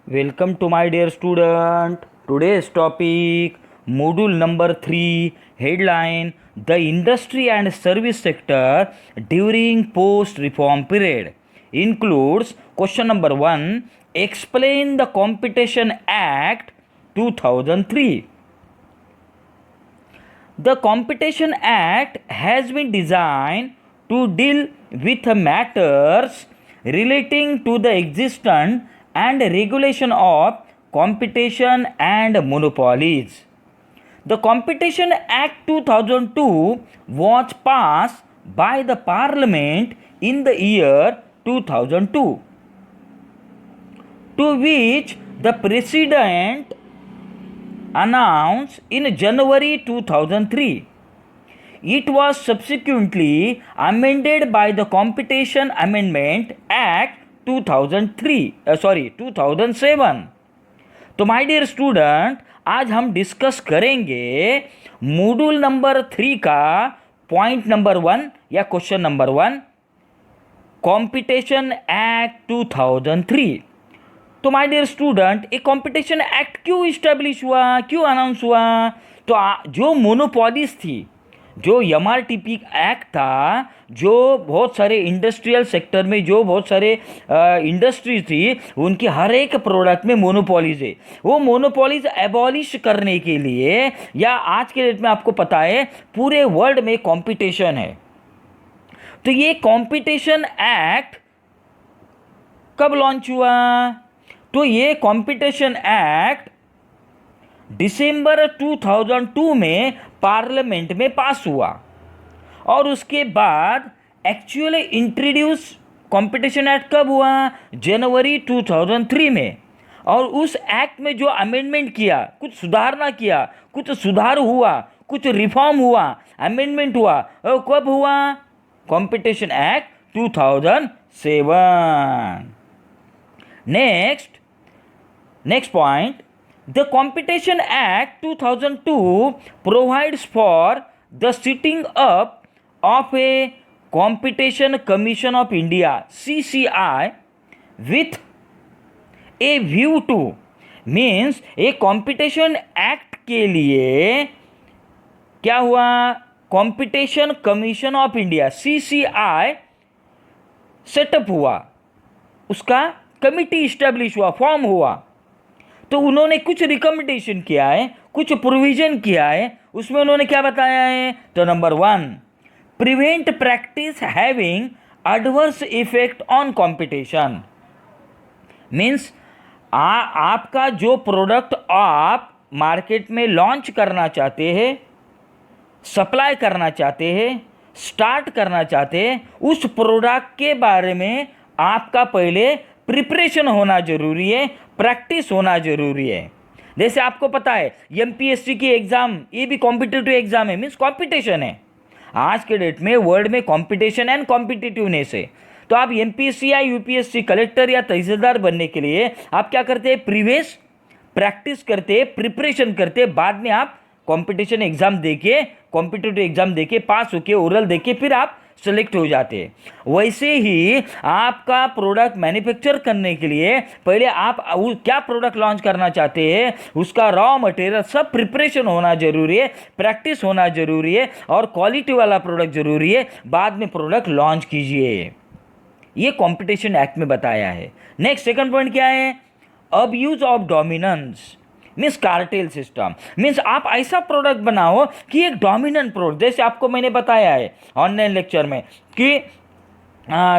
Welcome to my dear student. Today's topic module number 3 headline the industry and service sector during post reform period includes question number 1 explain the Competition Act 2003. The Competition Act has been designed to deal with matters relating to the existence and regulation of competition and monopolies. The Competition Act 2002 was passed by the Parliament in the year 2002, to which the President announced in January 2003. It was subsequently amended by the Competition Amendment Act 2007. तो my dear student, आज हम discuss करेंगे module number 3 का point number 1 या question number 1 competition act 2003. तो my dear student, एक competition act क्यों establish हुआ, क्यों अनाउंस हुआ? तो जो मोनोपॉलीज थी, जो एमआरटीपी एक्ट था, जो बहुत सारे इंडस्ट्रियल सेक्टर में जो बहुत सारे इंडस्ट्री थी, उनकी हर एक प्रोडक्ट में मोनोपॉलीज है. वो मोनोपॉलीज एबॉलिश करने के लिए, या आज के डेट में आपको पता है पूरे वर्ल्ड में कंपटीशन है. तो ये कंपटीशन एक्ट कब लॉन्च हुआ? तो ये कंपटीशन एक्ट दिसंबर 2002 में पार्लियामेंट में पास हुआ, और उसके बाद एक्चुअली इंट्रोड्यूस कंपटीशन एक्ट कब हुआ? जनवरी 2003 में. और उस एक्ट में जो अमेंडमेंट किया, कुछ सुधारना किया, कुछ सुधार हुआ, कुछ रिफॉर्म हुआ, अमेंडमेंट हुआ, और कब हुआ? Competition act 2007. Next point, the Competition Act 2002 provides for the setting up of a Competition Commission of India CCI with a view to, means a Competition Act के लिए क्या हुआ? Competition Commission of India CCI setup हुआ, उसका committee establish हुआ, form हुआ. तो उन्होंने कुछ रिकमेंडेशन किया है, कुछ प्रोविजन किया है. उसमें उन्होंने क्या बताया है? तो number 1, prevent practice having adverse effect on competition. Means आपका जो प्रोडक्ट आप मार्केट में लॉन्च करना चाहते हैं, सप्लाई करना चाहते हैं, स्टार्ट करना चाहते हैं, उस प्रोडक्ट के बारे में आपका पहले प्रिपरेशन होना जरूरी है, प्रैक्टिस होना जरूरी है. जैसे आपको पता है एमपीएससी की एग्जाम, ये भी कॉम्पिटिटिव एग्जाम है, मीन्स कॉम्पिटिशन है. आज के डेट में वर्ल्ड में कॉम्पिटिशन एंड कॉम्पिटिटिवनेस है. तो आप एमपीएससी या यूपीएससी कलेक्टर या तहसीलदार बनने के लिए आप क्या करते हैं? प्रीवियस प्रैक्टिस करते, प्रिपरेशन करते, बाद में आप कॉम्पिटिशन एग्जाम देके, कॉम्पिटिटिव एग्जाम देके, पास होके, ओरल देके, फिर आप सेलेक्ट हो जाते हैं. वैसे ही आपका प्रोडक्ट मैन्युफैक्चर करने के लिए पहले आप क्या प्रोडक्ट लॉन्च करना चाहते हैं, उसका रॉ मटेरियल सब प्रिपरेशन होना जरूरी है, प्रैक्टिस होना जरूरी है, और क्वालिटी वाला प्रोडक्ट जरूरी है. बाद में प्रोडक्ट लॉन्च कीजिए. ये कंपटीशन एक्ट में बताया है. नेक्स्ट सेकंड पॉइंट क्या है? Abuse of dominance means cartel system. Means आप ऐसा प्रोडक्ट बनाओ कि एक डोमिनेंट प्रोडक्ट, जैसे आपको मैंने बताया है ऑनलाइन लेक्चर में कि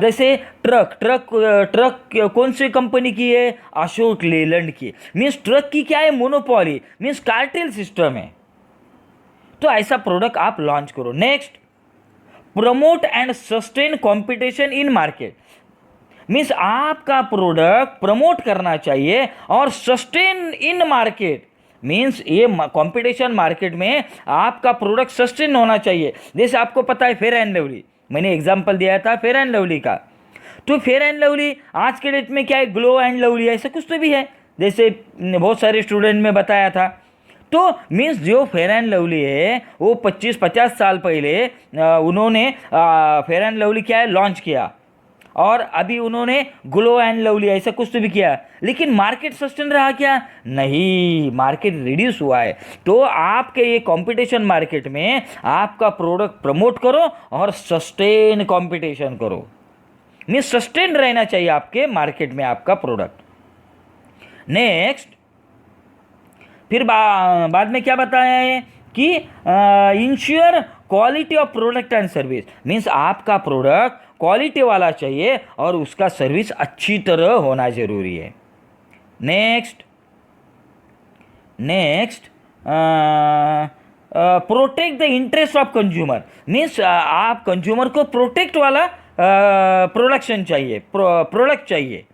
जैसे ट्रक कौन सी कंपनी की है? अशोक लेलैंड की. मीन्स ट्रक की क्या है? मोनोपॉली, मीन्स कार्टेल सिस्टम है. तो ऐसा प्रोडक्ट आप लॉन्च करो. Next, promote and sustain competition in market. Means आपका प्रोडक्ट प्रमोट करना चाहिए और सस्टेन इन मार्केट. मीन्स ये कंपटीशन मार्केट में आपका प्रोडक्ट सस्टेन होना चाहिए. जैसे आपको पता है फेयर एंड लवली, मैंने एग्जांपल दिया था फेयर एंड लवली का. तो फेयर एंड लवली आज के डेट में क्या है? ग्लो एंड लवली, ऐसा कुछ तो भी है, जैसे बहुत सारे स्टूडेंट में बताया था. तो मीन्स जो फेयर एंड लवली है वो 25-50 साल पहले उन्होंने फेयर एंड लवली क्या है? लॉन्च किया. और अभी उन्होंने ग्लो एंड लवली ऐसा कुछ तो भी किया, लेकिन मार्केट सस्टेन रहा क्या? नहीं, मार्केट रिड्यूस हुआ है। तो आपके ये कंपटीशन मार्केट में आपका प्रोडक्ट प्रमोट करो और सस्टेन कंपटीशन करो, मीन्स सस्टेन रहना चाहिए आपके मार्केट में आपका प्रोडक्ट। नेक्स्ट, फिर बाद में क्या बताया है कि ensure quality of product and service, means आपका प्रोडक्ट क्वालिटी वाला चाहिए और उसका सर्विस अच्छी तरह होना जरूरी है। Next, protect the interest of consumer, means आप कंज्यूमर को प्रोटेक्ट वाला प्रोडक्शन चाहिए, प्रोडक्ट चाहिए।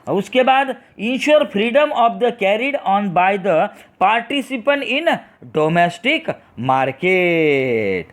उसके बाद ensure freedom of the carried on by the participant in domestic market,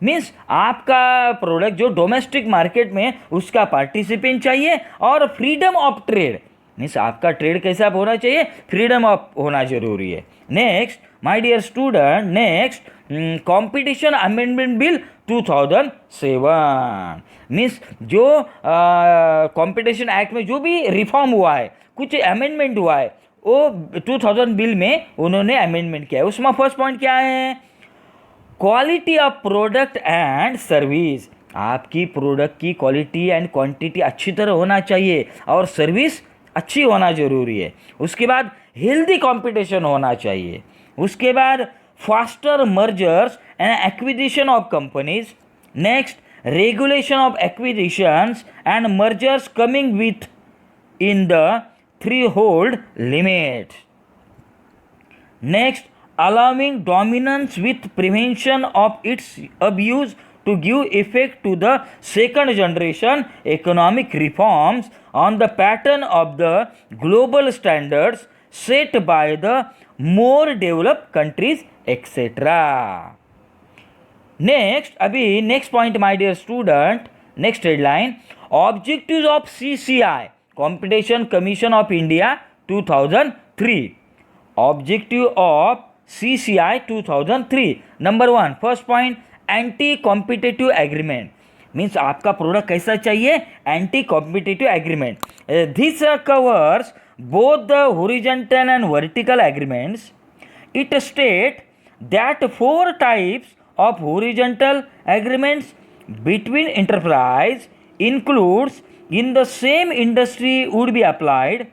means आपका प्रोडक्ट जो डोमेस्टिक मार्केट में उसका पार्टिसिपेंट चाहिए और फ्रीडम ऑफ ट्रेड, मीन्स आपका ट्रेड कैसा होना चाहिए, फ्रीडम ऑफ होना जरूरी है। Next my dear student, next competition amendment bill 2007, means जो कंपटीशन एक्ट में जो भी रिफॉर्म हुआ है, कुछ अमेंडमेंट हुआ है, वो 2000 बिल में उन्होंने अमेंडमेंट किया है। उसमें फर्स्ट पॉइंट क्या है? Quality of product and service, आपकी प्रोडक्ट की क्वालिटी एंड क्वांटिटी अच्छी तरह होना चाहिए और सर्विस अच्छी होना जरूरी है। उसके बाद हेल्दी कंपटीशन होना चाहिए। उसके बाद faster mergers and acquisition of companies. Next, regulation of acquisitions and mergers coming with in the threshold limit. Next, allowing dominance with prevention of its abuse to give effect to the second generation economic reforms on the pattern of the global standards set by the more developed countries, etc. Next, अभी next point my dear student, next headline, objectives of CCI, Competition Commission of India 2003. Objective of CCI 2003, number 1, first point, anti competitive agreement, means आपका product कैसा चाहिए, anti competitive agreement. This covers both the horizontal and vertical agreements. It state that 4 types of horizontal agreements between enterprise includes in the same industry would be applied.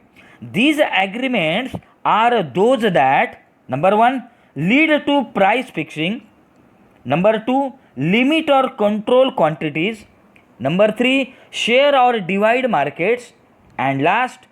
These agreements are those that number 1 lead to price fixing, number 2 limit or control quantities, number 3 share or divide markets, and last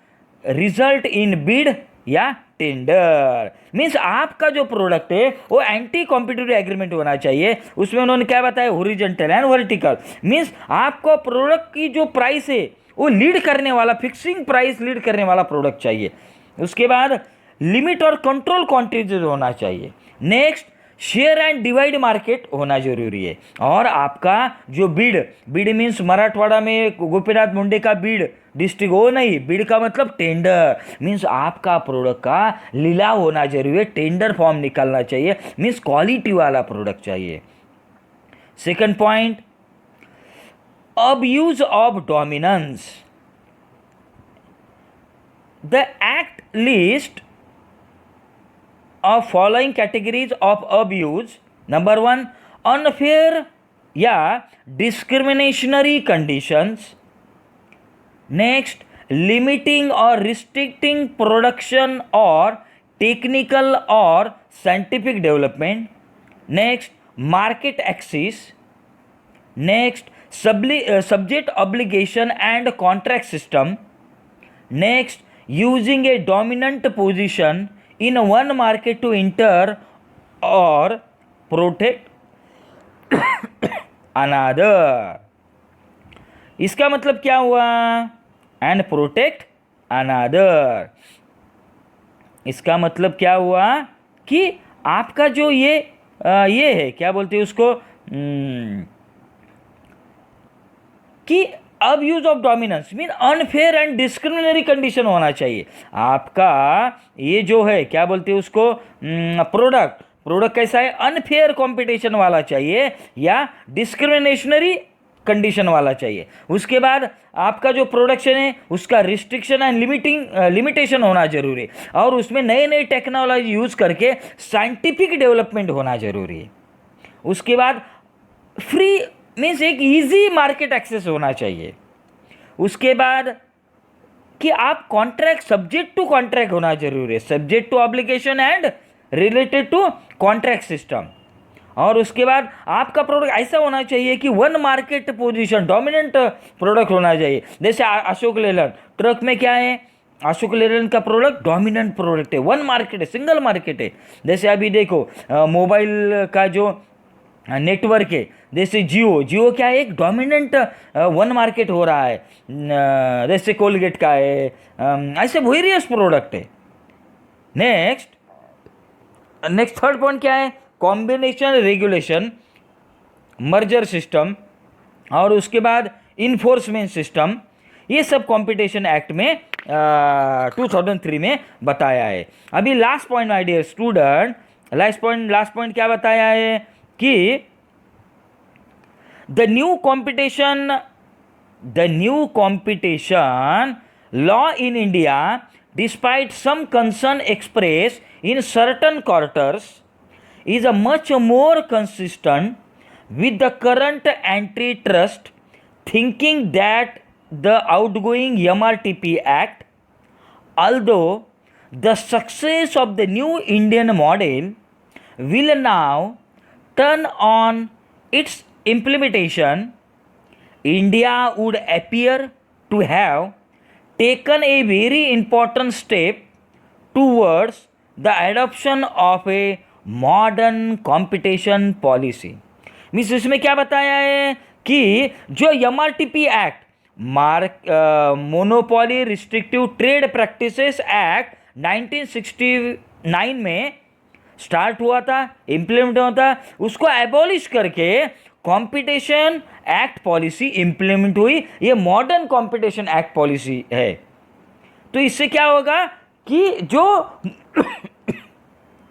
result in bid या tender. Means आपका जो product है वो anti competitive agreement होना चाहिए। उसमें उन्होंने क्या बताया, हॉरिजॉन्टल एंड वर्टिकल, मीन्स आपको प्रोडक्ट की जो प्राइस है वो लीड करने वाला, फिक्सिंग प्राइस लीड करने वाला प्रोडक्ट चाहिए। उसके बाद लिमिट और कंट्रोल क्वांटिटीज होना चाहिए। Next, share and divide market होना जरूरी है। और आपका जो बीड मीन्स मराठवाड़ा में गोपीनाथ मुंडे का बीड डिस्ट्रिक्ट, वो नहीं, बीड का मतलब टेंडर, मीन्स आपका प्रोडक्ट का लिलाव होना जरूरी है, टेंडर फॉर्म निकालना चाहिए, मीन्स क्वालिटी वाला प्रोडक्ट चाहिए। Second point, abuse of dominance. The act list of following categories of abuse. Number 1, unfair या discriminatory conditions. Next, limiting or restricting production or technical or scientific development. Next, market access. Next, subject obligation and contract system. Next, using a dominant position in one market to enter or protect another. इसका मतलब क्या हुआ, and protect another. इसका मतलब क्या हुआ कि आपका जो ये है, क्या बोलते हैं उसको, कि अब use of dominance mean unfair and discriminatory condition होना चाहिए। आपका ये जो है, क्या बोलते हैं उसको, प्रोडक्ट कैसा है, अनफेयर कंपटीशन वाला चाहिए या डिस्क्रिमिनेशनरी कंडीशन वाला चाहिए। उसके बाद आपका जो प्रोडक्शन है उसका रिस्ट्रिक्शन एंड लिमिटेशन होना जरूरी है, और उसमें नए नए टेक्नोलॉजी यूज़ करके साइंटिफिक डेवलपमेंट होना जरूरी है। उसके बाद फ्री मीन्स एक इजी मार्केट एक्सेस होना चाहिए। उसके बाद कि आप कॉन्ट्रैक्ट सब्जेक्ट टू कॉन्ट्रैक्ट होना जरूरी है, subject to obligation and related to contract system. और उसके बाद आपका प्रोडक्ट ऐसा होना चाहिए कि one market position dominant product होना चाहिए। जैसे अशोक लेलैंड ट्रक में क्या है, अशोक लेलैंड का प्रोडक्ट डोमिनेंट प्रोडक्ट है, वन मार्केट है, सिंगल मार्केट है। जैसे अभी देखो मोबाइल का जो नेटवर्क है, जैसे जियो क्या है, एक डोमिनेंट वन मार्केट हो रहा है, जैसे कोलगेट का है, ऐसे वेरियस प्रोडक्ट है। नेक्स्ट थर्ड पॉइंट क्या है, कॉम्बिनेशन रेगुलेशन, मर्जर सिस्टम, और उसके बाद इन्फोर्समेंट सिस्टम, ये सब कंपटीशन एक्ट में 2003 में बताया है। अभी last point my dear student, last point क्या बताया है कि the new competition law in India, despite some concern expressed in certain quarters, is a much more consistent with the current antitrust thinking that the outgoing MRTP Act, although the success of the new Indian model will now turn on its implementation, India would appear to have taken a very important step towards the adoption of a modern competition policy। Means इसमें क्या बताया है कि जो MRTP act, monopoly restrictive trade practices act 1969 में start हुआ था, implement हुआ था, उसको एबॉलिश करके कंपटीशन एक्ट पॉलिसी इम्प्लीमेंट हुई। ये मॉडर्न कंपटीशन एक्ट पॉलिसी है। तो इससे क्या होगा कि जो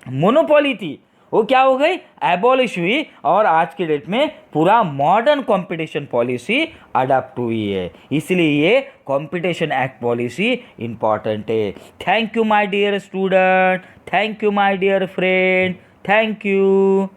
मोनोपोली थी वो क्या हो गई, एबॉलिश हुई, और आज के डेट में पूरा मॉडर्न कंपटीशन पॉलिसी अडॉप्ट हुई है। इसलिए ये कंपटीशन एक्ट पॉलिसी इंपॉर्टेंट है। Thank you my dear student, thank you my dear friend, thank you.